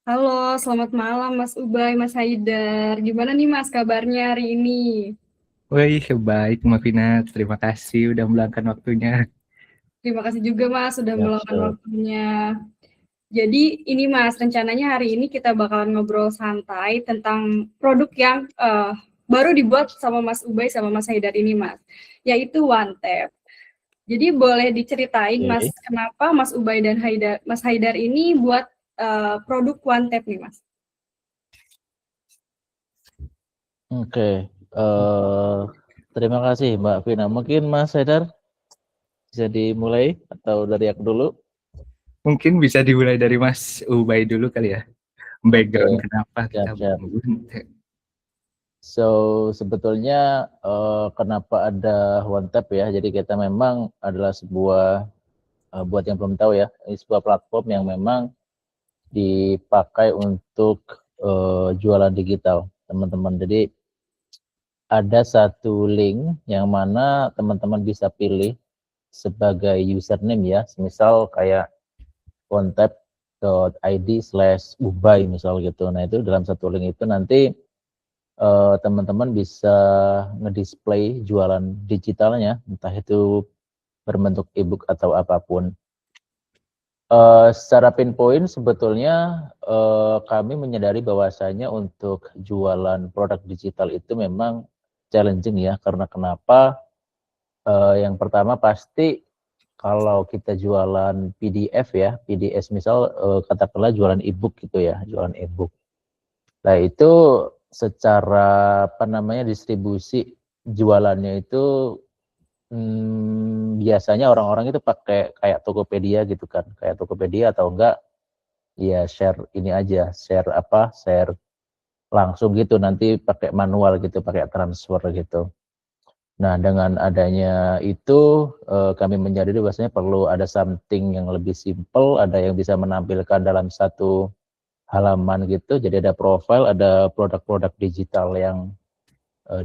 Halo, selamat malam Mas Ubay, Mas Haidar. Gimana nih Mas kabarnya hari ini? Wih, baik Mbak Vina. Terima kasih udah meluangkan waktunya. Terima kasih juga Mas sudah Siap, meluangkan siap. waktunya. Jadi ini Mas, rencananya hari ini kita bakalan ngobrol santai tentang produk yang baru dibuat sama Mas Ubay sama Mas Haidar ini Mas, yaitu One Tap. Jadi boleh diceritain Mas, Oke. kenapa Mas Ubay dan Mas Haidar ini buat produk One Tap nih Mas? Oke. Terima kasih Mbak Vina. Mungkin Mas Haidar bisa dimulai atau dari aku dulu? Mungkin bisa dimulai dari Mas Ubay dulu kali ya. Oke. Background kenapa kita Siap, siap. membentuk. So, sebetulnya kenapa ada One Tap ya? Jadi kita memang adalah sebuah, buat yang belum tahu ya, ini sebuah platform yang memang dipakai untuk jualan digital, teman-teman. Jadi ada satu link yang mana teman-teman bisa pilih sebagai username ya, misal kayak kontap.id/ubay misal gitu. Nah itu dalam satu link itu nanti teman-teman bisa ngedisplay jualan digitalnya, entah itu berbentuk ebook atau apapun. Secara pinpoint sebetulnya kami menyadari bahwasanya untuk jualan produk digital itu memang challenging ya, karena kenapa? Yang pertama pasti kalau kita jualan PDF ya, PDF misal katakanlah jualan ebook gitu ya, jualan ebook. Nah itu secara apa namanya distribusi jualannya itu biasanya orang-orang itu pakai kayak Tokopedia gitu kan, kayak Tokopedia atau enggak ya share ini aja, share langsung gitu, nanti pakai manual gitu, pakai transfer gitu. Nah, dengan adanya itu kami menyadari bahwasanya perlu ada something yang lebih simple, ada yang bisa menampilkan dalam satu halaman gitu. Jadi ada profile, ada produk-produk digital yang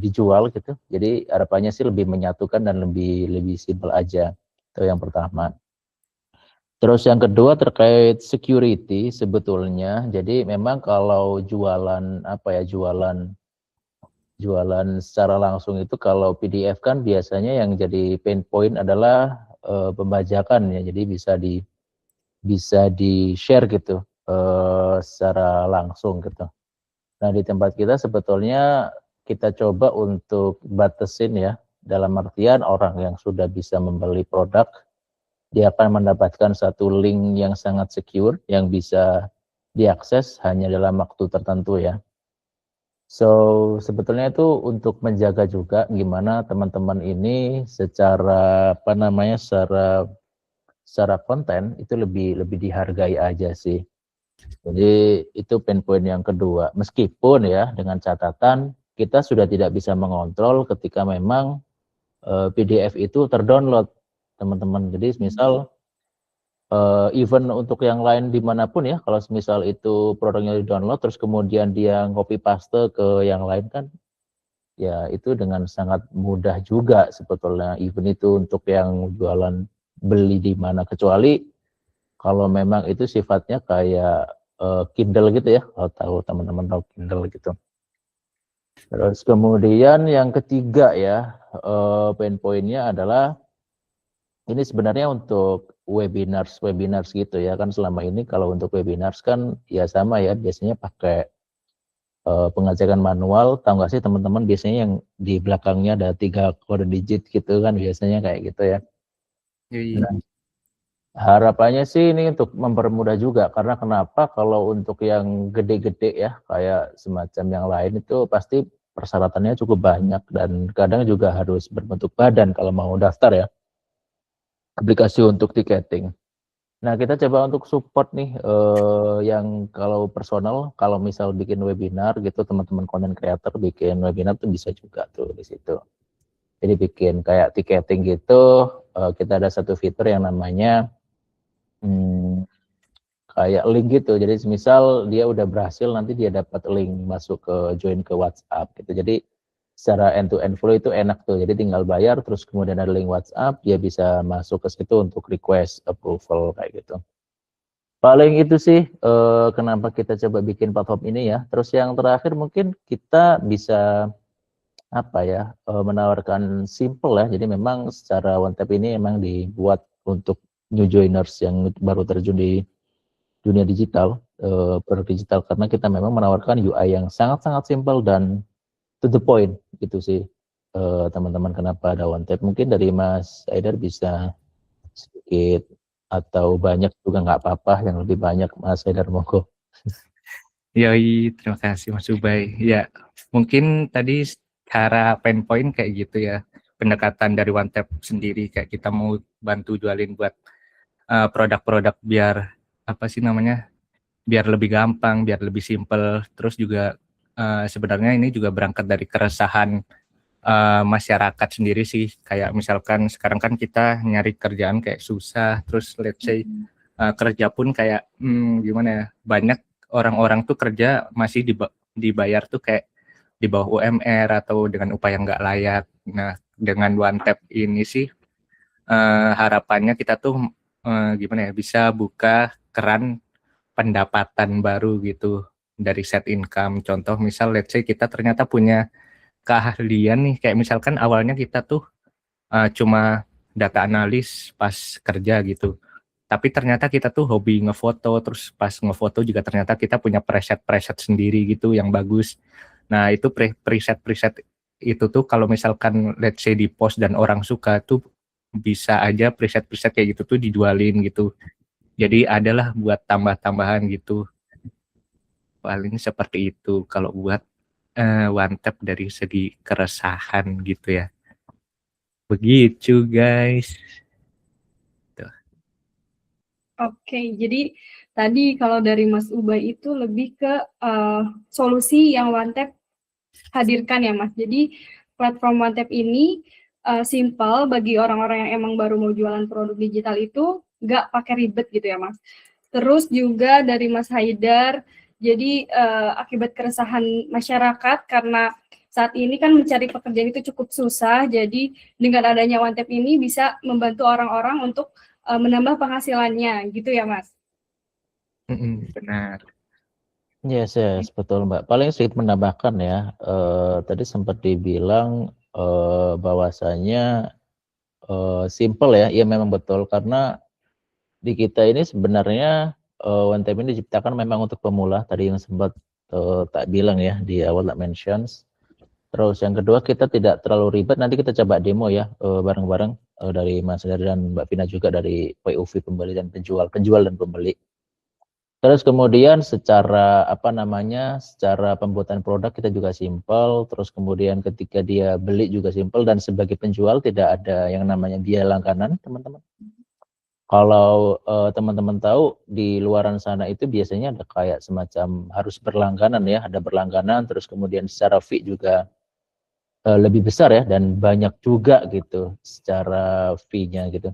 dijual gitu. Jadi harapannya sih lebih menyatukan dan lebih lebih simple aja. Itu yang pertama. Terus yang kedua terkait security sebetulnya. Jadi memang kalau jualan apa ya, jualan secara langsung itu kalau PDF kan biasanya yang jadi pain point adalah pembajakan ya. Jadi bisa di share gitu secara langsung gitu. Nah di tempat kita sebetulnya kita coba untuk batasin ya, dalam artian orang yang sudah bisa membeli produk dia akan mendapatkan satu link yang sangat secure yang bisa diakses hanya dalam waktu tertentu ya. So, sebetulnya itu untuk menjaga juga gimana teman-teman ini secara apa namanya, secara konten itu lebih lebih dihargai aja sih. Jadi itu pain point yang kedua. Meskipun ya dengan catatan kita sudah tidak bisa mengontrol ketika memang PDF itu terdownload, teman-teman. Jadi misal even untuk yang lain dimanapun ya, kalau misal itu produknya di-download terus kemudian dia copy paste ke yang lain kan ya itu dengan sangat mudah juga sebetulnya, even itu untuk yang jualan beli di mana, kecuali kalau memang itu sifatnya kayak Kindle gitu ya, kalau tahu teman-teman tahu Kindle gitu. Terus kemudian yang ketiga ya, pain point-nya adalah ini sebenarnya untuk webinars gitu ya, kan selama ini kalau untuk webinars kan ya sama ya, biasanya pakai pengecekan manual. Tahu nggak sih teman-teman biasanya yang di belakangnya ada 3 kode digit gitu kan biasanya kayak gitu ya. Iya. Nah, harapannya sih ini untuk mempermudah juga, karena kenapa, kalau untuk yang gede-gede ya kayak semacam yang lain itu pasti persyaratannya cukup banyak dan kadang juga harus berbentuk badan kalau mau daftar ya, aplikasi untuk tiketing. Nah, kita coba untuk support nih yang kalau personal, kalau misal bikin webinar gitu, teman-teman content creator bikin webinar tuh bisa juga tuh di situ. Jadi bikin kayak tiketing gitu, kita ada satu fitur yang namanya kayak link gitu. Jadi misal dia udah berhasil, nanti dia dapat link masuk ke join ke WhatsApp gitu. Jadi secara end to end flow itu enak tuh. Jadi tinggal bayar terus kemudian ada link WhatsApp, dia bisa masuk ke situ untuk request approval kayak gitu. Paling itu sih kenapa kita coba bikin platform ini ya. Terus yang terakhir mungkin kita bisa apa ya, menawarkan simple ya. Jadi memang secara one tap ini memang dibuat untuk new joiners yang baru terjun di dunia digital, produk digital, karena kita memang menawarkan UI yang sangat-sangat simple dan to the point gitu sih. Teman-teman, kenapa ada one tap? Mungkin dari Mas Aidar bisa sedikit atau banyak juga nggak apa-apa, yang lebih banyak Mas Aidar, monggo. Yoi, terima kasih Mas Ubay. Ya, mungkin tadi cara pain point kayak gitu ya, pendekatan dari One Tap sendiri, kayak kita mau bantu jualin buat produk-produk biar apa sih namanya, biar lebih gampang, biar lebih simple. Terus juga sebenarnya ini juga berangkat dari keresahan masyarakat sendiri sih. Kayak misalkan sekarang kan kita nyari kerjaan kayak susah, terus let's say kerja pun kayak gimana ya, banyak orang-orang tuh kerja masih dibayar tuh kayak di bawah UMR atau dengan upah yang nggak layak. Nah, dengan One Tap ini sih harapannya kita tuh gimana ya, bisa buka keran pendapatan baru gitu dari set income. Contoh misal let's say kita ternyata punya keahlian nih, kayak misalkan awalnya kita tuh cuma data analis pas kerja gitu. Tapi ternyata kita tuh hobi ngefoto, terus pas ngefoto juga ternyata kita punya preset-preset sendiri gitu yang bagus. Nah, itu preset-preset itu tuh kalau misalkan let's say di post dan orang suka tuh bisa aja preset-preset kayak gitu tuh dijualin gitu. Jadi adalah buat tambah-tambahan gitu. Paling seperti itu kalau buat One Tap dari segi keresahan gitu ya. Begitu guys. Tuh. Oke, jadi tadi kalau dari Mas Ubay itu lebih ke solusi yang One Tap hadirkan ya Mas. Jadi platform One Tap ini simple bagi orang-orang yang emang baru mau jualan produk digital itu, nggak pakai ribet gitu ya Mas. Terus juga dari Mas Haidar, jadi akibat keresahan masyarakat karena saat ini kan mencari pekerjaan itu cukup susah, jadi dengan adanya One Tap ini bisa membantu orang-orang untuk menambah penghasilannya, gitu ya Mas? Benar. Yes, yes, betul Mbak. Paling sedikit menambahkan ya, tadi sempat dibilang bahwasanya simple ya, ya memang betul, karena di kita ini sebenarnya One Tap ini diciptakan memang untuk pemula, tadi yang sempat tak bilang ya di awal, tak mentions. Terus yang kedua, kita tidak terlalu ribet, nanti kita coba demo ya bareng-bareng dari Mas Dar dan Mbak Vina juga dari POV pembeli dan penjual dan pembeli. Terus kemudian secara apa namanya, secara pembuatan produk kita juga simpel, terus kemudian ketika dia beli juga simpel, dan sebagai penjual tidak ada yang namanya biaya langganan, teman-teman. Kalau teman-teman tahu di luaran sana itu biasanya ada kayak semacam harus berlangganan ya, ada berlangganan, terus kemudian secara fee juga lebih besar ya, dan banyak juga gitu secara fee-nya gitu.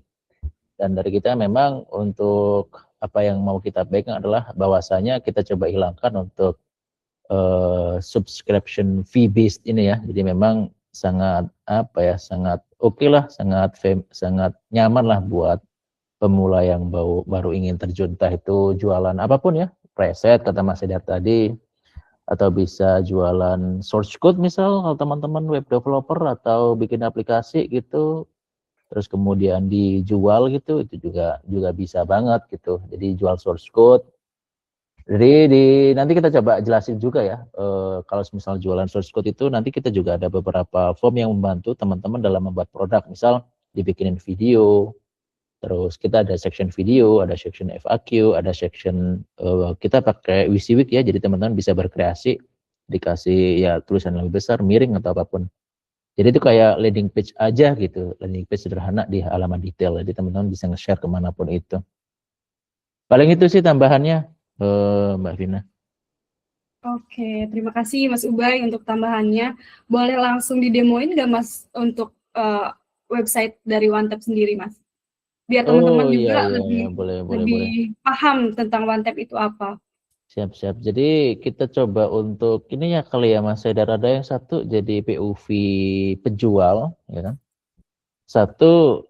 Dan dari kita memang untuk apa yang mau kita pegang adalah bahwasanya kita coba hilangkan untuk subscription fee based ini ya. Jadi memang sangat apa ya, sangat oke lah, sangat nyaman lah buat pemula yang baru ingin terjun, entah itu jualan apapun ya, preset kata Mas Edar tadi, atau bisa jualan source code misal kalau teman-teman web developer atau bikin aplikasi gitu, terus kemudian dijual gitu, itu juga bisa banget gitu. Jadi jual source code. Jadi nanti kita coba jelasin juga ya, kalau misal jualan source code itu nanti kita juga ada beberapa form yang membantu teman-teman dalam membuat produk, misal dibikinin video, terus kita ada section video, ada section FAQ, ada section kita pakai WYSIWYG ya, jadi teman-teman bisa berkreasi, dikasih ya tulisan lebih besar, miring atau apapun. Jadi itu kayak landing page aja gitu, landing page sederhana di halaman detail, jadi teman-teman bisa nge-share kemanapun itu. Paling itu sih tambahannya, Mbak Vina. Oke, terima kasih Mas Ubay untuk tambahannya. Boleh langsung didemoin nggak Mas untuk website dari One Tap sendiri Mas? Biar teman-teman juga Iya, lebih paham tentang One Tap itu apa. Siap. Jadi kita coba untuk ini ya kali ya Mas Haidar, ada yang satu jadi POV penjual, ya kan? Satu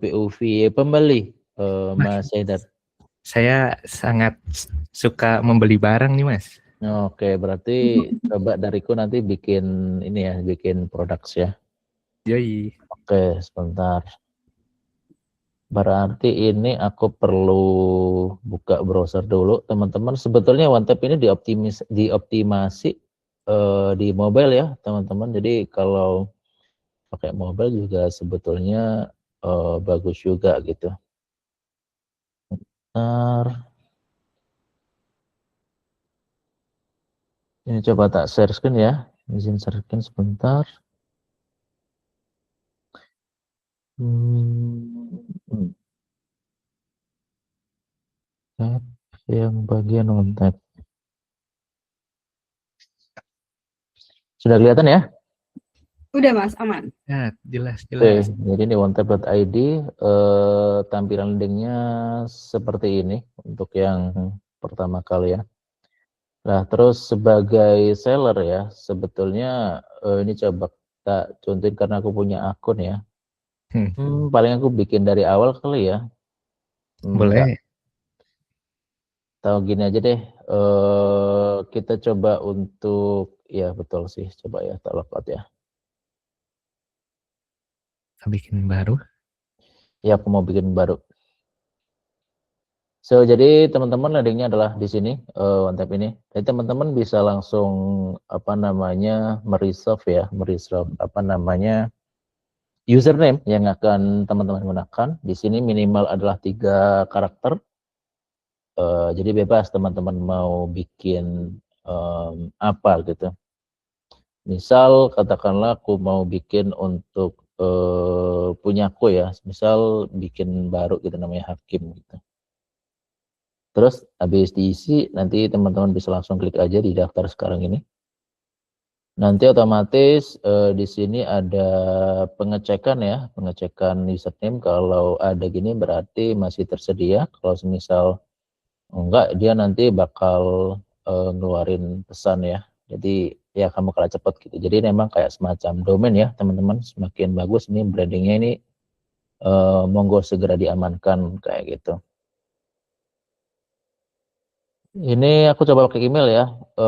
POV pembeli, Mas Haidar. Saya sangat suka membeli barang nih Mas. Oke, berarti coba dariku nanti bikin ini ya, bikin products ya. Yoi. Oke, sebentar. Berarti ini aku perlu buka browser dulu, teman-teman. Sebetulnya OneTap ini dioptimasi di mobile ya, teman-teman. Jadi kalau pakai mobile juga sebetulnya bagus juga gitu. Bentar. Ini coba tak share screen ya. Izin share screen sebentar. Hmm. Tab yang bagian OneTap. Sudah kelihatan ya? Udah Mas, aman. Ya, jelas Oke, jelas. jadi ini OneTap.id, tampilan linknya seperti ini untuk yang pertama kali ya. Nah, terus sebagai seller ya, sebetulnya ini coba tak contohin karena aku punya akun ya. Paling aku bikin dari awal kali ya. Enggak, Boleh. tahu gini aja deh. Kita coba untuk, ya betul sih, coba ya tak logout ya. Bikin baru. Ya, aku mau bikin baru. So, jadi teman-teman linknya adalah di sini, OneTap ini. Jadi teman-teman bisa langsung apa namanya mereserve ya, mereserve apa namanya username yang akan teman-teman gunakan. Di sini minimal adalah 3 karakter. Jadi bebas teman-teman mau bikin apa gitu. Misal katakanlah aku mau bikin untuk punyaku ya, misal bikin baru gitu namanya Hakim gitu. Terus habis diisi nanti teman-teman bisa langsung klik aja di daftar sekarang ini. Nanti otomatis di sini ada pengecekan ya, pengecekan username. Kalau ada gini berarti masih tersedia. Kalau misal enggak, dia nanti bakal ngeluarin pesan ya. Jadi ya kamu kalah cepat gitu. Jadi memang kayak semacam domain ya teman-teman. Semakin bagus ini brandingnya ini monggo segera diamankan kayak gitu. Ini aku coba pakai email ya.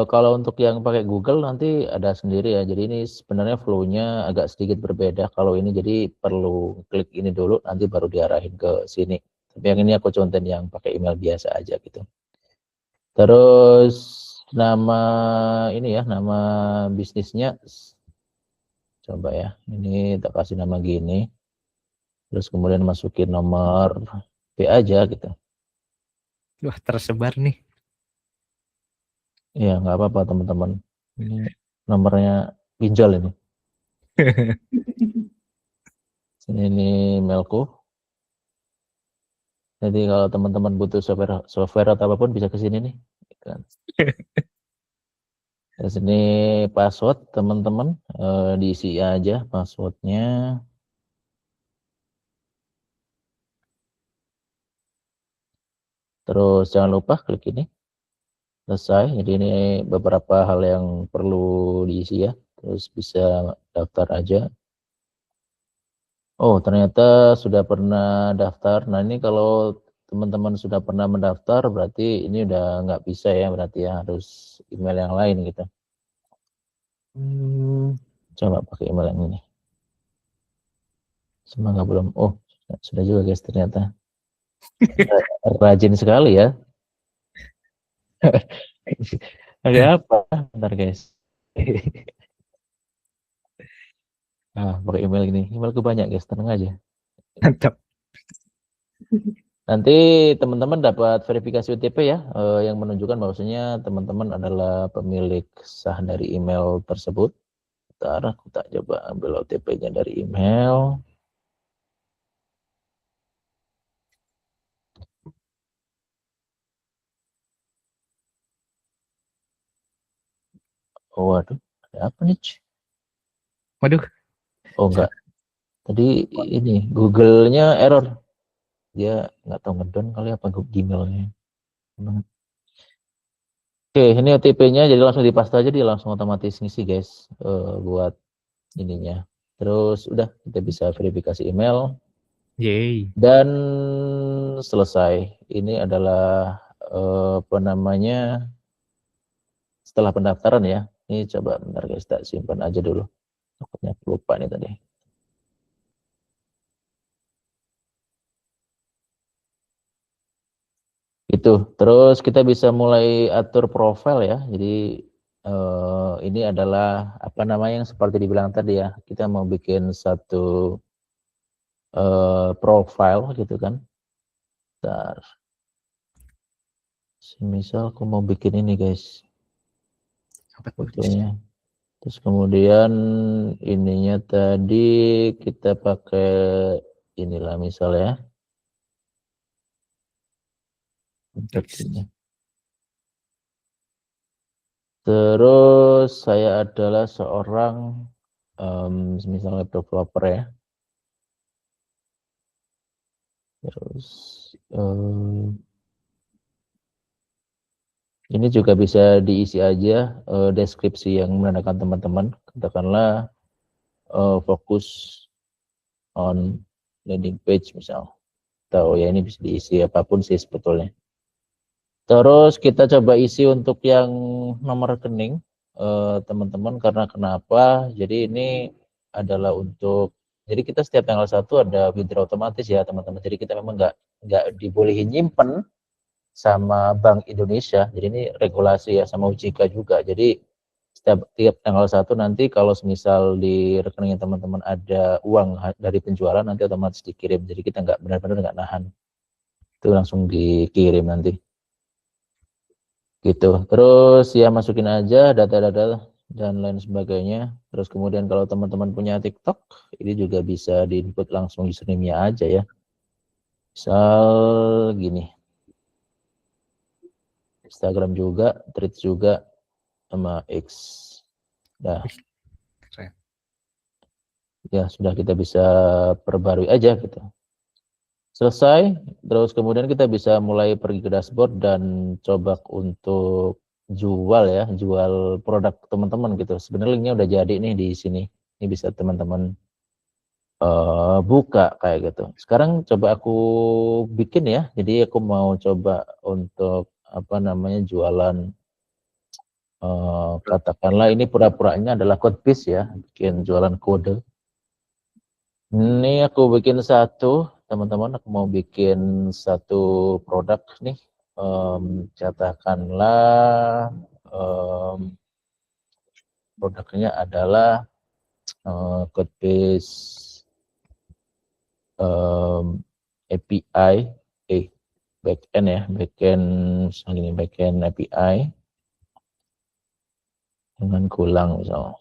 Kalau untuk yang pakai Google nanti ada sendiri ya. Jadi ini sebenarnya flow-nya agak sedikit berbeda. Kalau ini jadi perlu klik ini dulu, nanti baru diarahin ke sini. Tapi yang ini aku contohin yang pakai email biasa aja gitu. Terus nama ini ya, nama bisnisnya. Coba ya, ini tak kasih nama gini. Terus kemudian masukin nomor P aja gitu. Wah, tersebar nih. Ya nggak apa-apa teman-teman. Ini nomornya pinjol ini. Ini emailku. Jadi kalau teman-teman butuh software atau apapun bisa ke sini nih. Di sini password teman-teman diisi aja passwordnya. Terus jangan lupa klik ini. Selesai. Jadi ini beberapa hal yang perlu diisi ya. Terus bisa daftar aja. Oh, ternyata sudah pernah daftar. Nah, ini kalau teman-teman sudah pernah mendaftar, berarti ini udah nggak bisa ya, berarti ya harus email yang lain gitu. Coba pakai email yang ini. Semoga belum. Oh, sudah juga guys ternyata. Rajin sekali ya. Ada apa? Bentar guys. Pakai email gini. Emailku banyak guys, tenang aja. Mantap. Nanti teman-teman dapat verifikasi OTP ya, yang menunjukkan bahwasanya teman-teman adalah pemilik sah dari email tersebut. Bentar, aku tak coba ambil OTP-nya dari email. Oh, waduh, ada apa nih? Waduh. Oh enggak, tadi ini Google-nya error. Dia nggak tahu ngedon kali apa Gmail-nya. Oke, ini OTP-nya jadi langsung dipaste aja, dia langsung otomatis ngisi guys, buat ininya. Terus udah kita bisa verifikasi email. Yeay. Dan selesai. ini adalah apa namanya, setelah pendaftaran ya. Ini coba bentar guys, tak simpan aja dulu. Takutnya lupa nih tadi. Itu. Terus kita bisa mulai atur profil ya. Jadi ini adalah apa namanya yang seperti dibilang tadi ya. Kita mau bikin satu profile gitu kan. Bentar. Misal aku mau bikin ini guys, Apa tuh? fotonya. Terus kemudian ininya tadi kita pakai inilah misalnya. Ini. Terus saya adalah seorang misalnya developer ya. Terus ini juga bisa diisi aja deskripsi yang menandakan teman-teman. Katakanlah fokus on landing page misal. Atau ya ini bisa diisi apapun sih sebetulnya. Terus kita coba isi untuk yang nomor rekening teman-teman, karena kenapa? Jadi ini adalah untuk, jadi kita setiap tanggal 1 ada withdraw otomatis ya teman-teman. Jadi kita memang nggak dibolehin nyimpen sama Bank Indonesia. Jadi ini regulasi ya, sama OJK juga. Jadi tiap tanggal 1 nanti kalau semisal di rekening teman-teman ada uang dari penjualan, nanti otomatis dikirim. Jadi kita nggak benar-benar nggak nahan. Itu langsung dikirim nanti. Gitu. Terus ya masukin aja data-data dan lain sebagainya. Terus kemudian kalau teman-teman punya TikTok, ini juga bisa di-input langsung username-nya aja ya. Misal gini. Instagram juga, Threads juga, sama X. Nah, Keren. ya sudah, kita bisa perbarui aja gitu. Selesai, terus kemudian kita bisa mulai pergi ke dashboard dan coba untuk jual ya, jual produk teman-teman gitu. Sebenarnya linknya udah jadi nih di sini. Ini bisa teman-teman buka kayak gitu. Sekarang coba aku bikin ya. Jadi aku mau coba untuk apa namanya jualan. Katakanlah ini pura-puranya adalah code base ya, bikin jualan kode. Ini aku bikin satu, teman-teman, aku mau bikin satu produk nih. Katakanlah produknya adalah code base API, backend ya, backend misalnya backend API dengan Golang misalnya.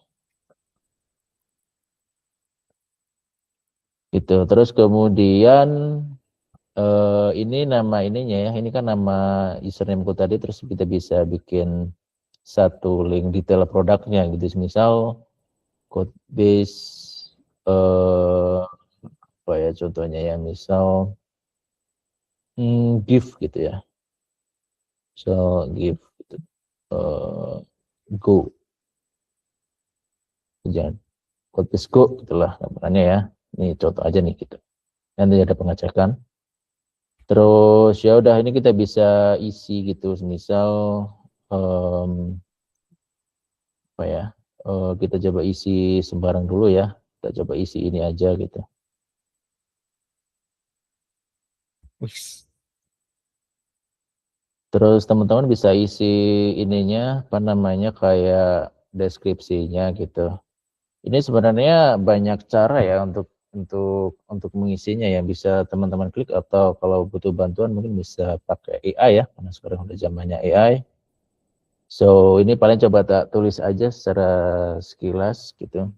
Gitu. Terus kemudian ini nama ininya ya, ini kan nama usernameku tadi, terus kita bisa bikin satu link detail produknya gitu. Misal code base apa ya contohnya ya, misal give gitu ya. So give gitu. Go. Jangan code base go gitulah namanya ya. Ini contoh aja nih gitu. Nanti ada pengecekan. Terus ya udah, ini kita bisa isi gitu, misal apa ya, kita coba isi sembarang dulu ya, kita coba isi ini aja gitu. Terus teman-teman bisa isi ininya apa namanya kayak deskripsinya gitu. Ini sebenarnya banyak cara ya untuk mengisinya ya, bisa teman-teman klik, atau kalau butuh bantuan mungkin bisa pakai AI ya, karena sekarang udah zamannya AI. So ini paling coba tak tulis aja secara sekilas gitu.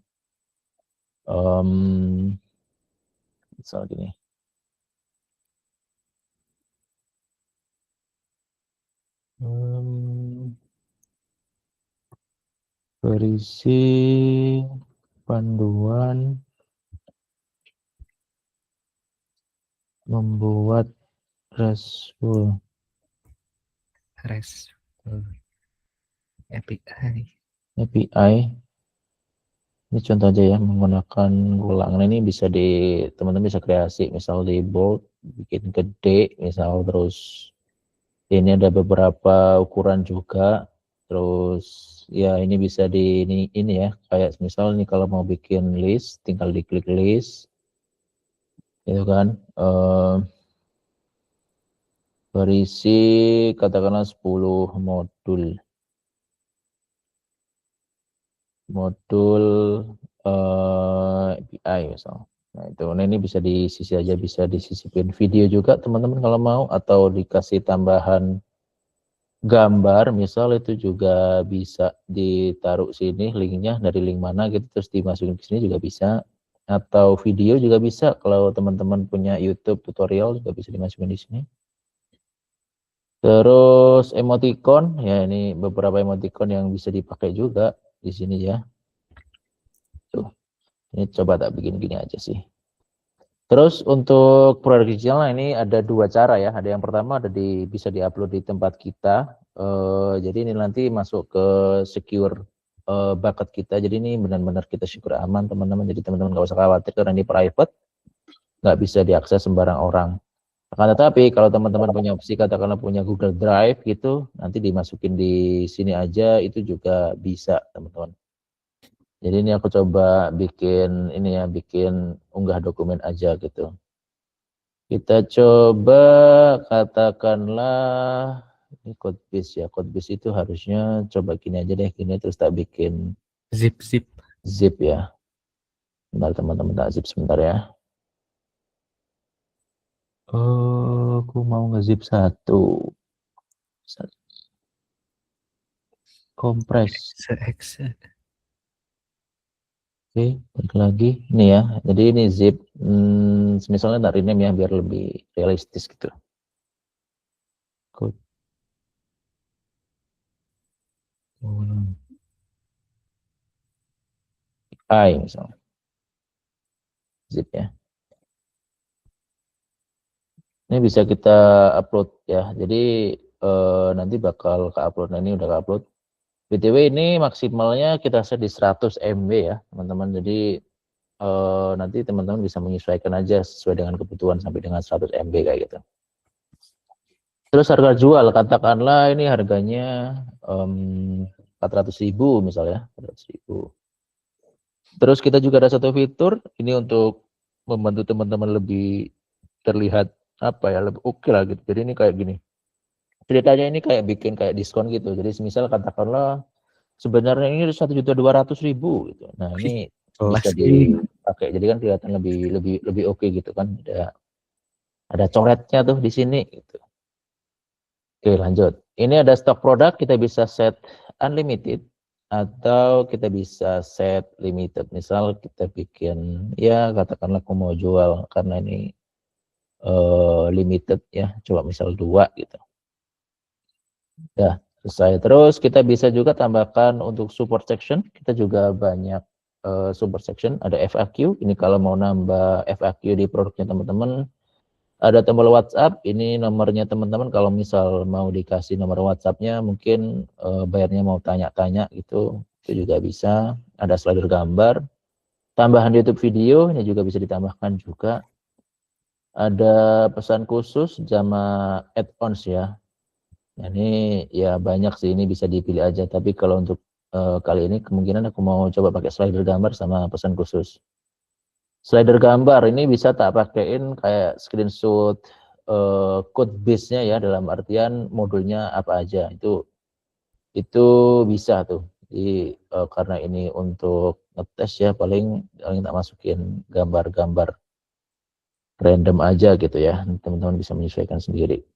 Misal gini. Berisi panduan membuat RESTful API. API Ini contoh aja ya, menggunakan ulangan ini bisa teman-teman bisa kreasi, misal di bold, bikin gede, misal terus ini ada beberapa ukuran juga, terus ya ini bisa ini ya, kayak misal nih kalau mau bikin list, tinggal diklik list, gitu kan, berisi katakanlah 10 modul API misal. Nah itu, nah ini bisa disisi aja, bisa disisipin video juga teman-teman kalau mau, atau dikasih tambahan gambar misal, itu juga bisa ditaruh sini linknya, dari link mana gitu terus dimasukin ke sini juga bisa, atau video juga bisa kalau teman-teman punya YouTube tutorial juga bisa dimasukin di sini. Terus emoticon ya, ini beberapa emoticon yang bisa dipakai juga di sini ya. Tuh, ini coba tak bikin gini aja sih. Terus untuk produk digital ini ada dua cara ya. Ada yang pertama bisa diupload di tempat kita. Jadi ini nanti masuk ke secure bucket kita. Jadi ini benar-benar kita secure aman teman-teman. Jadi teman-teman nggak usah khawatir karena ini private, nggak bisa diakses sembarang orang. Akan tetapi kalau teman-teman punya opsi katakanlah punya Google Drive gitu, nanti dimasukin di sini aja itu juga bisa teman-teman. Jadi ini aku coba bikin ini ya, bikin unggah dokumen aja gitu. Kita coba katakanlah ini code base ya. Code base itu harusnya coba gini aja deh, gini terus tak bikin Zip. zip ya. Bentar teman-teman, tak zip sebentar ya. Oh, aku mau nge-zip satu. Kompres. Se-exe. Oke, balik lagi. Ini ya. Jadi ini zip. Misalnya tak rename ya biar lebih realistis gitu. Code. I misalnya. Zip ya. Ini bisa kita upload ya. Jadi nanti bakal ke-upload. Nah, ini udah ke-upload. BTW ini maksimalnya kita set di 100 MB ya, teman-teman. Jadi nanti teman-teman bisa menyesuaikan aja sesuai dengan kebutuhan sampai dengan 100 MB kayak gitu. Terus harga jual, katakanlah ini harganya 400.000 misalnya, 400.000. Terus kita juga ada satu fitur, ini untuk membantu teman-teman lebih terlihat apa ya, lebih oke lah gitu. Jadi ini kayak gini. Ceritanya ini kayak bikin kayak diskon gitu. Jadi misal katakanlah sebenarnya ini 1.200.000 gitu. Nah ini Kelas bisa ini. dipakai. Jadi kan kelihatan lebih oke gitu kan. Ada coretnya tuh di sini. Gitu. Oke lanjut. Ini ada stok produk, kita bisa set unlimited atau kita bisa set limited. Misal kita bikin ya katakanlah aku mau jual karena ini limited ya. Coba misal 2 gitu. Ya, selesai. Terus kita bisa juga tambahkan untuk support section, kita juga banyak support section, ada FAQ, ini kalau mau nambah FAQ di produknya teman-teman, ada tombol WhatsApp, ini nomornya teman-teman kalau misal mau dikasih nomor WhatsApp-nya, mungkin bayarnya mau tanya-tanya gitu, itu juga bisa, ada slider gambar, tambahan YouTube video, ini juga bisa ditambahkan juga, ada pesan khusus sama add-ons ya. Nah, ini ya banyak sih, ini bisa dipilih aja. Tapi kalau untuk kali ini kemungkinan aku mau coba pakai slider gambar sama pesan khusus. Slider gambar ini bisa tak pakaiin kayak screenshot code base-nya ya, dalam artian modulnya apa aja. Itu bisa tuh. Jadi karena ini untuk ngetes ya, paling tak masukin gambar-gambar random aja gitu ya. Teman-teman bisa menyesuaikan sendiri.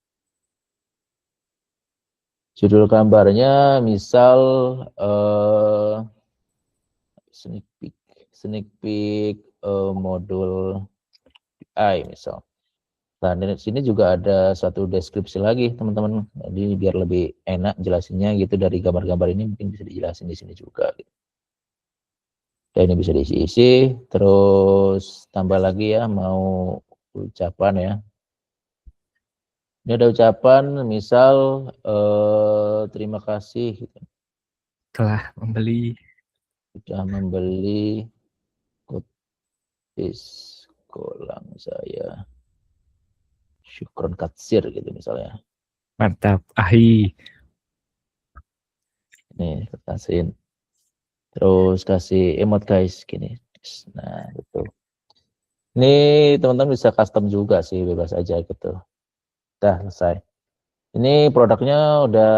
Judul gambarnya misal sneak peek modul AI misal. Nah, di sini juga ada satu deskripsi lagi teman-teman. Jadi biar lebih enak jelasinnya gitu, dari gambar-gambar ini mungkin bisa dijelasin di sini juga. Gitu. Dan ini bisa diisi-isi. Terus tambah lagi ya, mau ucapan ya. Ini ada ucapan misal terima kasih. Gitu. Telah membeli. sudah membeli kotis kolang saya. Syukron katsir gitu misalnya. Mantap. Ahi. Nih, kasihin. Terus kasih emot guys gini. Nah, gitu. Ini teman-teman bisa custom juga sih, bebas aja gitu. Udah selesai. Ini produknya udah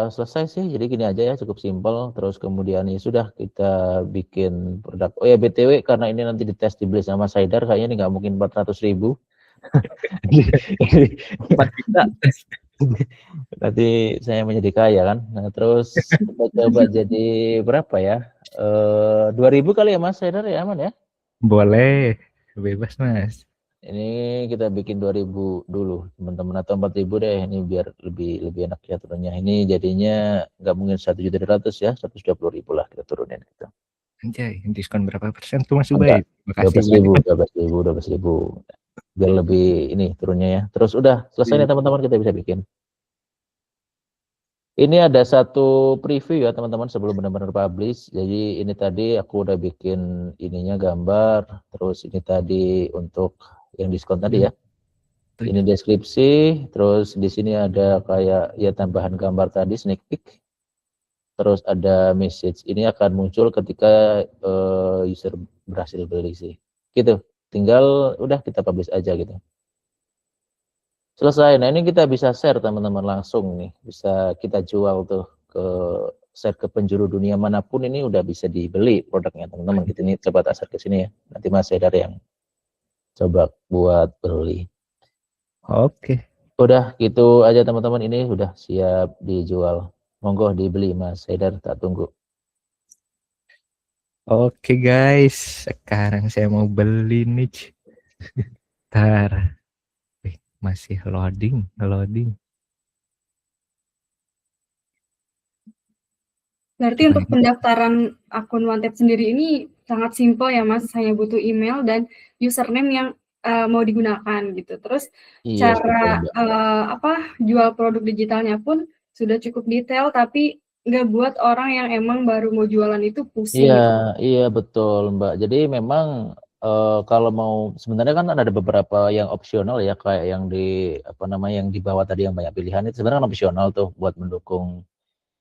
selesai sih, jadi gini aja ya, cukup simpel. Terus kemudian ya sudah kita bikin produk. Oh ya BTW, karena ini nanti dites dibeli sama Saidar, kayaknya ini nggak mungkin 400.000. 4 juta. Nanti saya menjadi kaya kan. Nah terus kita coba jadi berapa ya? 2.000 kali ya Mas Saidar ya, aman ya? Boleh. Bebas, Mas. Ini kita bikin 2.000 dulu teman-teman, atau 4.000 deh, ini biar lebih enak ya turunnya. Ini jadinya nggak mungkin 1.200.000 ya, 120.000 lah kita turunin gitu. Anjay, diskon berapa persen tuh Mas Mantap. Ubay? Makasih banyak. 12.000 biar lebih ini turunnya ya. Terus udah selesai nih teman-teman, kita bisa bikin. Ini ada satu preview ya teman-teman sebelum benar-benar publish. Jadi ini tadi aku udah bikin ininya gambar, terus ini tadi untuk yang diskon tadi ya. Ini deskripsi, terus di sini ada kayak ya tambahan gambar tadi, sneak peek. Terus ada message. Ini akan muncul ketika user berhasil beli sih. Gitu. Tinggal udah kita publish aja gitu. Selesai. Nah, ini kita bisa share teman-teman langsung nih. Bisa kita jual tuh share ke penjuru dunia manapun, ini udah bisa dibeli produknya teman-teman. Gitu, ini coba tak share ke sini ya. Nanti Mas Saidar yang coba buat beli. Oke. Udah gitu aja teman-teman, ini udah siap dijual. Monggo dibeli Mas Saidar, tak tunggu. Oke guys, sekarang saya mau beli nih. Ntar. Masih loading. Berarti untuk pendaftaran akun OneTap sendiri ini sangat simpel ya Mas, hanya butuh email dan username yang mau digunakan gitu. Terus Iya, cara jual produk digitalnya pun sudah cukup detail, tapi nggak buat orang yang emang baru mau jualan itu pusing gitu. Iya betul Mbak. Jadi memang kalau mau, sebenarnya kan ada beberapa yang opsional ya, kayak yang di yang di bawah tadi yang banyak pilihan, itu sebenarnya kan opsional tuh buat mendukung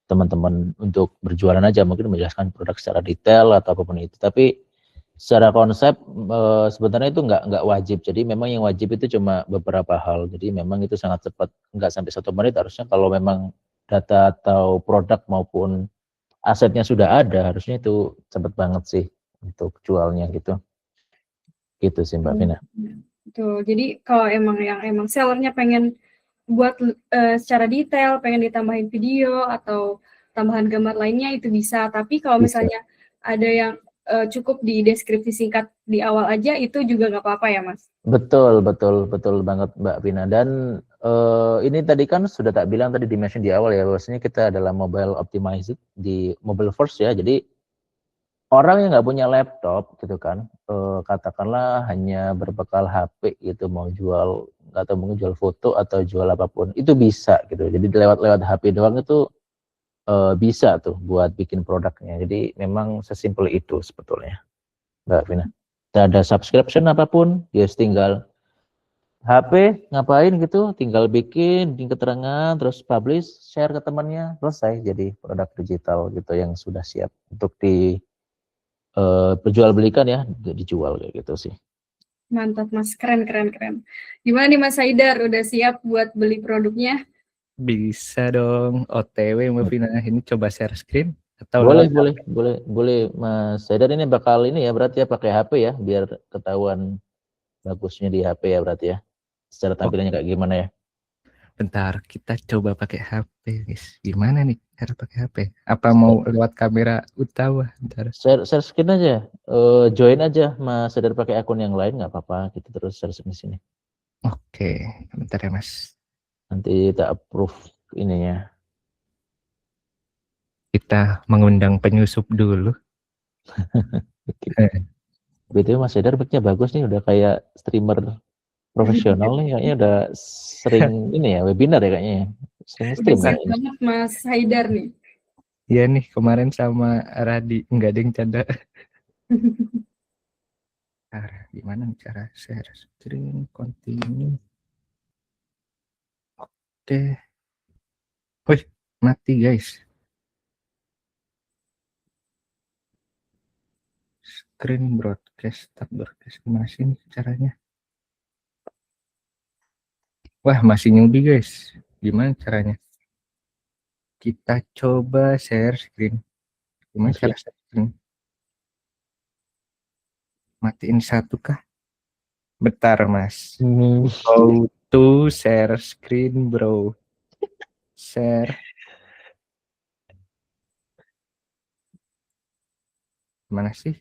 teman-teman untuk berjualan aja, mungkin menjelaskan produk secara detail atau apapun itu. Tapi secara konsep sebenarnya itu nggak wajib. Jadi memang yang wajib itu cuma beberapa hal. Jadi memang itu sangat cepat, nggak sampai 1 menit harusnya. Kalau memang data atau produk maupun asetnya sudah ada, harusnya itu cepet banget sih untuk jualnya gitu. Gitu sih Mbak Vina. Betul. Jadi kalau emang sellernya pengen buat secara detail, pengen ditambahin video atau tambahan gambar lainnya itu bisa. Tapi kalau misalnya ada yang cukup di deskripsi singkat di awal aja, itu juga nggak apa-apa ya Mas? Betul banget Mbak Vina. Dan ini tadi kan sudah tak bilang tadi di-mention di awal ya, bahwasanya kita adalah mobile optimized di mobile first ya. Jadi orang yang nggak punya laptop gitu kan, katakanlah hanya berbekal HP gitu, mau jual atau mungkin jual foto atau jual apapun, itu bisa gitu. Jadi lewat HP doang itu bisa tuh buat bikin produknya. Jadi memang sesimpel itu sebetulnya Mbak Vina. Tidak ada subscription apapun, ya tinggal HP ngapain gitu, tinggal bikin keterangan, terus publish, share ke temannya, selesai jadi produk digital gitu yang sudah siap untuk diperjualbelikan ya, dijual kayak gitu sih. Mantap Mas, keren. Gimana nih Mas Saidar, udah siap buat beli produknya? Bisa dong. OTW Mbak Vina, ini coba share screen atau boleh Mas Saidar, ini bakal ini ya berarti ya pakai HP ya, biar ketahuan bagusnya di HP ya berarti ya. Secara tampilannya kayak gimana ya? Bentar, kita coba pakai HP, guys. Gimana nih cara pakai HP? Apa mau lewat kamera utama? Bentar. Share screen aja, join aja Mas Saidar pakai akun yang lain nggak apa-apa, gitu terus share screen sini. Oke, bentar ya Mas. Nanti tak approve ininya. Kita mengundang penyusup dulu. BTW Mas Saidar mic-nya bagus nih, udah kayak streamer profesional nih, kayaknya udah sering ini ya, webinar ya kayaknya ya. Sering stream Udah siap kayaknya. banget Mas Saidar nih. Iya nih kemarin sama Radi nggak ada yang canda. Gimana nih cara share screen continue? Oke. Wih, mati guys. Screen broadcast, start broadcast. Gimana sih nih caranya? Wah, masih newbie guys. Gimana caranya? Kita coba share screen. Gimana Oke. cara share screen? Matiin satu kah? Bentar mas. Go to share screen bro. Share. Mana sih?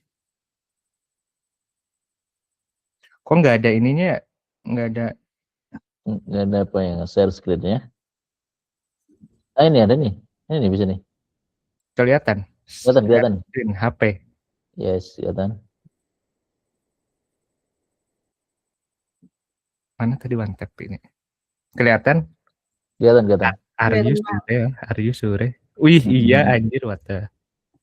Kok nggak ada ininya? Nggak ada. Nggak ada apa yang share screen-nya. Ah, ini ada nih. Ini bisa nih. Kelihatan. Kelihatan. Screen HP. Yes, kelihatan. Mana tadi one tap ini? Kelihatan? Kelihatan. Are you sure? Are you sure? Wih, iya anjir water.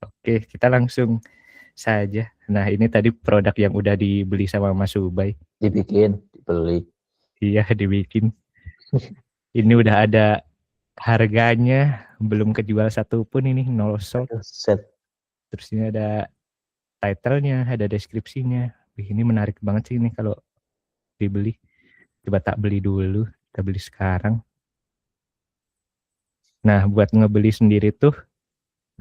Oke, kita langsung saja. Nah, ini tadi produk yang udah dibeli sama Mas Ubay. Dibikin, dibeli. Iya, dibikin. Ini udah ada harganya, belum kejual satupun ini, nol sold. Set. Terus ini ada title-nya, ada deskripsinya. Wih, ini menarik banget sih ini kalau dibeli. Coba tak beli dulu, kita beli sekarang. Nah, buat ngebeli sendiri tuh,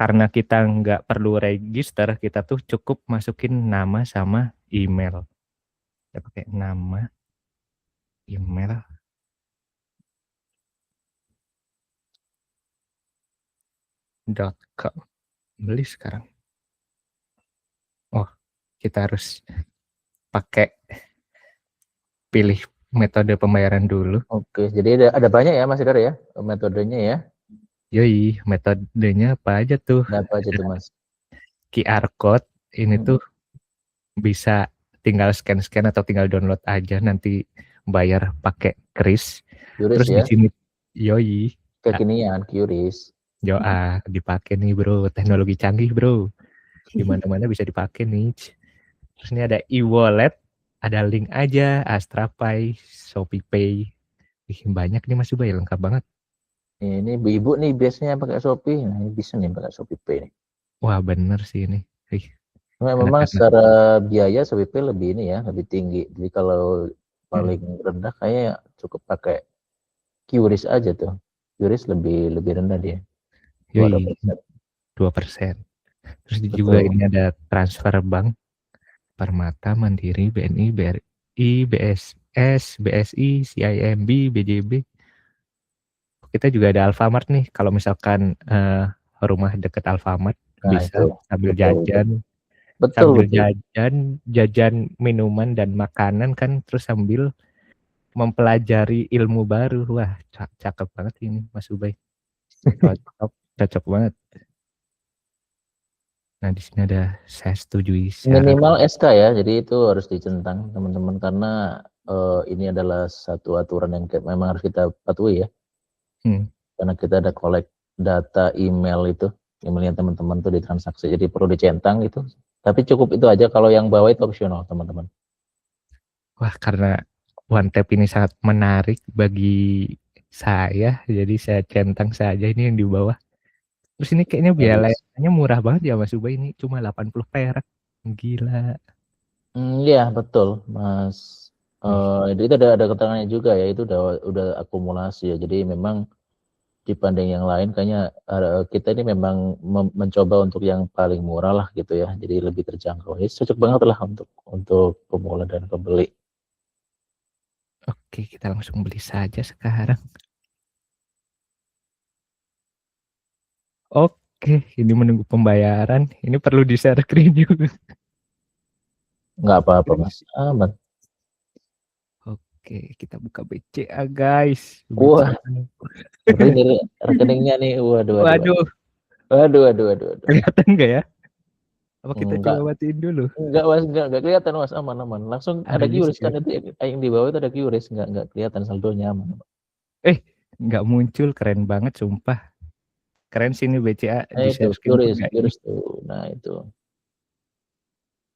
karena kita nggak perlu register, kita tuh cukup masukin nama sama email. Kita pakai nama, email, .com. Beli sekarang. Oh, kita harus pakai pilih metode pembayaran dulu. Oke, jadi ada banyak ya Mas Idar ya metodenya ya. Yoi, metodenya apa aja tuh? Ada apa aja tuh Mas? QR code ini tuh bisa tinggal scan atau tinggal download aja, nanti bayar pakai kris. QRIS Terus ya. di sini yoi Kekinian QRIS. dipakai nih bro, teknologi canggih bro, di mana-mana bisa dipakai nih. Terus ini ada e-wallet, ada link aja, AstraPay, ShopeePay. Banyak nih Mas Ubay, lengkap banget. Ini ibu-ibu nih biasanya pakai Shopee, nah ini bisa nih pakai ShopeePay nih. Wah bener sih ini. Memang secara biaya ShopeePay lebih ini ya, lebih tinggi. Jadi kalau paling rendah kayaknya cukup pakai QRIS aja tuh. QRIS lebih rendah dia. 2%. Terus Betul. juga ini ada transfer bank, Permata, Mandiri, BNI, BRI, BSS, BSI, CIMB, BJB. Kita juga ada Alfamart nih. Kalau misalkan rumah deket Alfamart, Nah, bisa itu. sambil Betul, jajan, betul. jajan minuman dan makanan kan, terus sambil mempelajari ilmu baru. Wah, cakep banget ini Mas Ubay. Cocok banget. Nah, di sini ada saya setujui syarat. Minimal SK ya, jadi itu harus dicentang teman-teman karena ini adalah satu aturan yang memang harus kita patuhi ya. Karena kita ada collect data email itu, emailnya teman-teman tuh ditransaksi, jadi perlu dicentang gitu. Tapi cukup itu aja, kalau yang bawah itu opsional teman-teman. Wah, karena one tap ini sangat menarik bagi saya, jadi saya centang saja ini yang di bawah. Terus ini kayaknya biayanya murah banget ya Mas Ubay, ini cuma 80 perak. Gila. Iya betul Mas. Itu ada keterangannya juga ya, itu udah akumulasi ya. Jadi memang dibanding yang lain kayaknya kita ini memang mencoba untuk yang paling murah lah gitu ya. Jadi lebih terjangkau. Ini cocok banget lah untuk pemula dan pembeli. Oke, kita langsung beli saja sekarang. Oke, ini menunggu pembayaran. Ini perlu di-share screen juga. Nggak apa-apa Mas, aman. Oke, kita buka BCA guys. Wah, ini rekeningnya nih. Waduh. Kelihatan nggak ya? Apa kita coba matiin dulu? Enggak Mas, enggak kelihatan Mas, aman. Langsung ada QRIS kan, itu yang di bawah itu ada QRIS, enggak kelihatan saldonya, aman. Nggak muncul, keren banget sumpah. Keren sih ini BCA Nah di itu share screen pun nggak ini. Curious tuh. Nah itu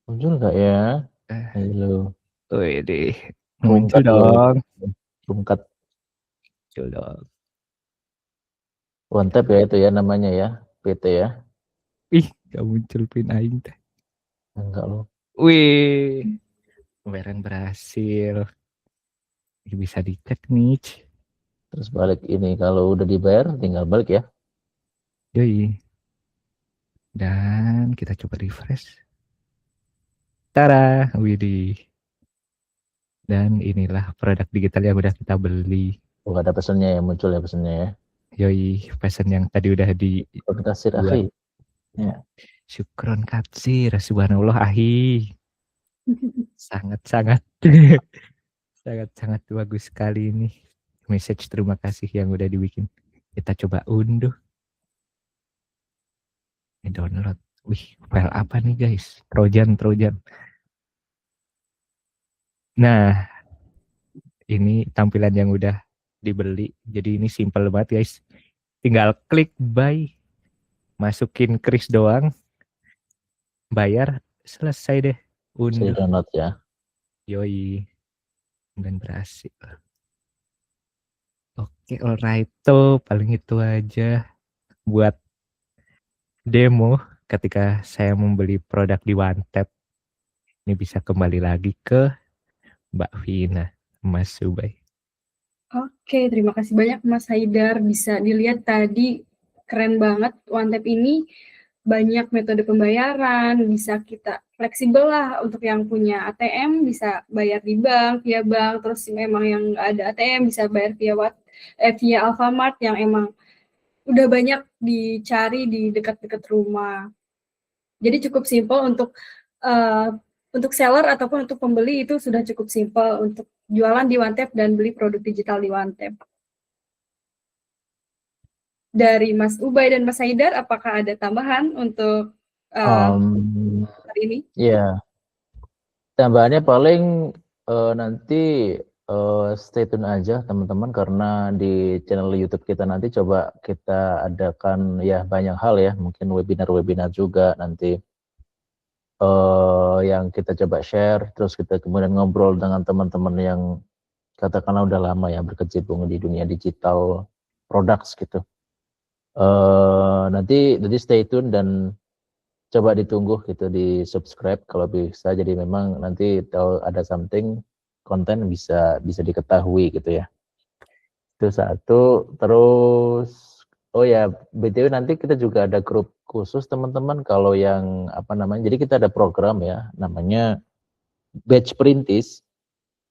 muncul nggak ya? Eh, Halo, Wih deh, muncul rungkat loh, dong, rungkat muncul dong. one tap ya itu ya namanya ya, PT ya. Ih, gak muncul pin aing teh. Enggak loh. Wih, pembayaran berhasil. Ini bisa dicek nih. Terus balik ini kalau udah dibayar tinggal balik ya. Yoi. Dan kita coba refresh. Tara, widih. Dan inilah produk digital yang udah kita beli. Oh, ada pesannya ya, muncul ya pesannya ya. Yoi, pesan yang tadi udah Terima kasih dibuat. akhi. Ya. Syukron katsir, subhanallah ahi. Sangat-sangat sangat-sangat bagus sekali ini. Message terima kasih yang udah dibikin. Kita coba unduh. Ini download. Wih, file apa nih guys? Trojan. Nah, ini tampilan yang udah dibeli. Jadi ini simple banget guys. Tinggal klik buy, masukin kris doang, bayar, selesai deh. Saya Unduh. download ya. Yoi. Dan berhasil. Oke, alright tuh. Paling itu aja buat demo ketika saya membeli produk di OneTap. Ini bisa kembali lagi ke Mbak Vina, Mas Subay. Oke, terima kasih banyak Mas Haidar. Bisa dilihat tadi keren banget OneTap ini banyak metode pembayaran, bisa kita fleksibel lah untuk yang punya ATM bisa bayar di bank, via bank, terus memang yang nggak ada ATM bisa bayar via Alfamart yang emang udah banyak dicari di dekat-dekat rumah. Jadi cukup simpel untuk seller ataupun untuk pembeli itu sudah cukup simpel untuk jualan di OneTap dan beli produk digital di OneTap. Dari Mas Ubay dan Mas Haidar, apakah ada tambahan untuk hari ini? Ya, tambahannya paling nanti stay tune aja teman-teman karena di channel YouTube kita nanti coba kita adakan ya banyak hal ya, mungkin webinar-webinar juga nanti yang kita coba share, terus kita kemudian ngobrol dengan teman-teman yang katakanlah udah lama ya berkecimpung di dunia digital products gitu. Nanti stay tune dan coba ditunggu gitu, di subscribe kalau bisa, jadi memang nanti kalau ada something konten bisa diketahui gitu ya. Itu satu. Terus oh ya BTW nanti kita juga ada grup khusus teman-teman kalau yang apa namanya, jadi kita ada program ya namanya Batch Perintis,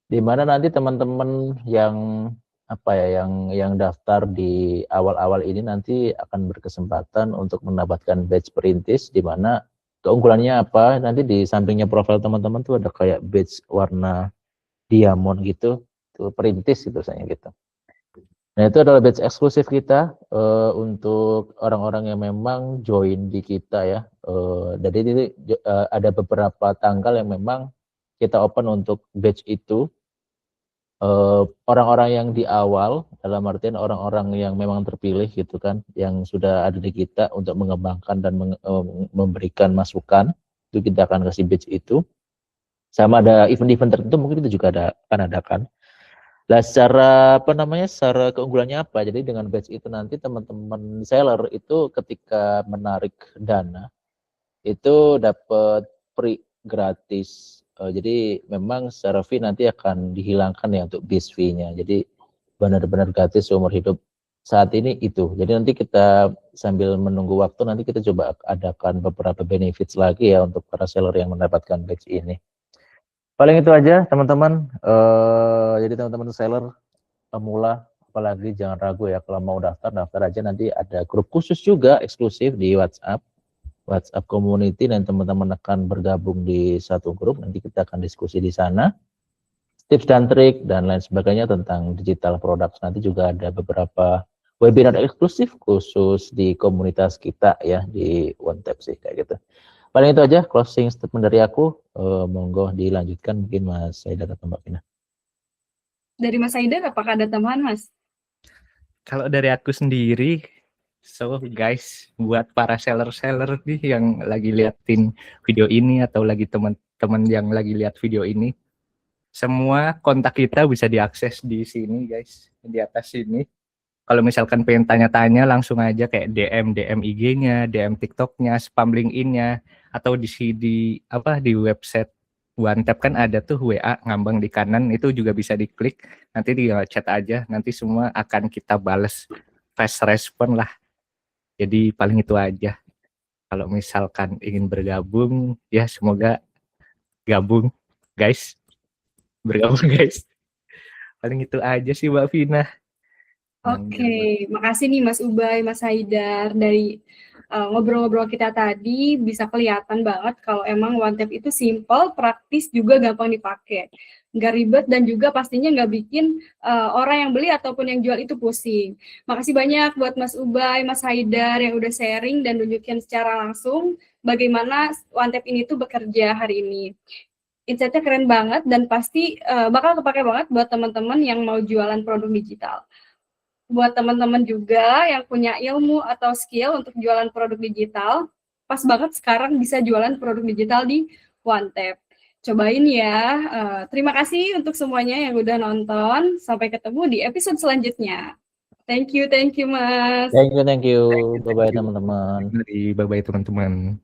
di mana nanti teman-teman yang apa ya yang daftar di awal-awal ini nanti akan berkesempatan untuk mendapatkan badge perintis, di mana keunggulannya apa, nanti di sampingnya profil teman-teman tuh ada kayak badge warna diamond gitu, tuh perintis itu saya gitu. Nah itu adalah badge eksklusif kita untuk orang-orang yang memang join di kita ya. Jadi ini ada beberapa tanggal yang memang kita open untuk badge itu. Orang-orang yang di awal, dalam artian orang-orang yang memang terpilih gitu kan, yang sudah ada di kita untuk mengembangkan dan memberikan masukan, itu kita akan kasih badge itu. Sama ada event-event tertentu mungkin itu juga akan adakan. Nah secara apa namanya, secara keunggulannya apa, jadi dengan badge itu nanti teman-teman seller itu ketika menarik dana itu dapat free gratis. Jadi memang secara fee nanti akan dihilangkan ya untuk base fee-nya. Jadi benar-benar gratis seumur hidup saat ini itu. Jadi nanti kita sambil menunggu waktu nanti kita coba adakan beberapa benefits lagi ya untuk para seller yang mendapatkan badge ini. Paling itu aja teman-teman. Jadi teman-teman seller pemula apalagi jangan ragu ya, kalau mau daftar aja, nanti ada grup khusus juga eksklusif di WhatsApp community, dan teman-teman akan bergabung di satu grup, nanti kita akan diskusi di sana tips dan trik dan lain sebagainya tentang digital products. Nanti juga ada beberapa webinar eksklusif khusus di komunitas kita ya di OneTap sih kayak gitu. Paling itu aja closing statement dari aku. Monggo dilanjutkan mungkin Mas Haidar atau Mbak Vina. Dari Mas Haidar, apakah ada tambahan Mas? Kalau dari aku sendiri, So guys, buat para seller-seller nih yang lagi liatin video ini atau lagi teman-teman yang lagi lihat video ini, semua kontak kita bisa diakses di sini guys, di atas sini. Kalau misalkan pengen tanya-tanya langsung aja kayak DM IG-nya, DM TikTok-nya, spam LinkedIn-nya, atau di website OneTap kan ada tuh WA ngambang di kanan, itu juga bisa diklik, nanti tinggal chat aja, nanti semua akan kita bales fast respon lah. Jadi paling itu aja. Kalau misalkan ingin bergabung, ya semoga gabung guys, bergabung guys. Paling itu aja sih Mbak Vina. Oke, makasih nih Mas Ubay, Mas Haidar. Dari ngobrol-ngobrol kita tadi bisa kelihatan banget kalau emang OneTap itu simple, praktis, juga gampang dipakai. Nggak ribet dan juga pastinya nggak bikin orang yang beli ataupun yang jual itu pusing. Makasih banyak buat Mas Ubay, Mas Haidar yang udah sharing dan nunjukin secara langsung bagaimana OneTap ini tuh bekerja hari ini. Insight-nya keren banget dan pasti bakal kepake banget buat teman-teman yang mau jualan produk digital. Buat teman-teman juga yang punya ilmu atau skill untuk jualan produk digital, pas banget sekarang bisa jualan produk digital di OneTap. Cobain ya. Terima kasih untuk semuanya yang udah nonton. Sampai ketemu di episode selanjutnya. Thank you Mas. Thank you. Bye-bye teman-teman. Bye-bye teman-teman.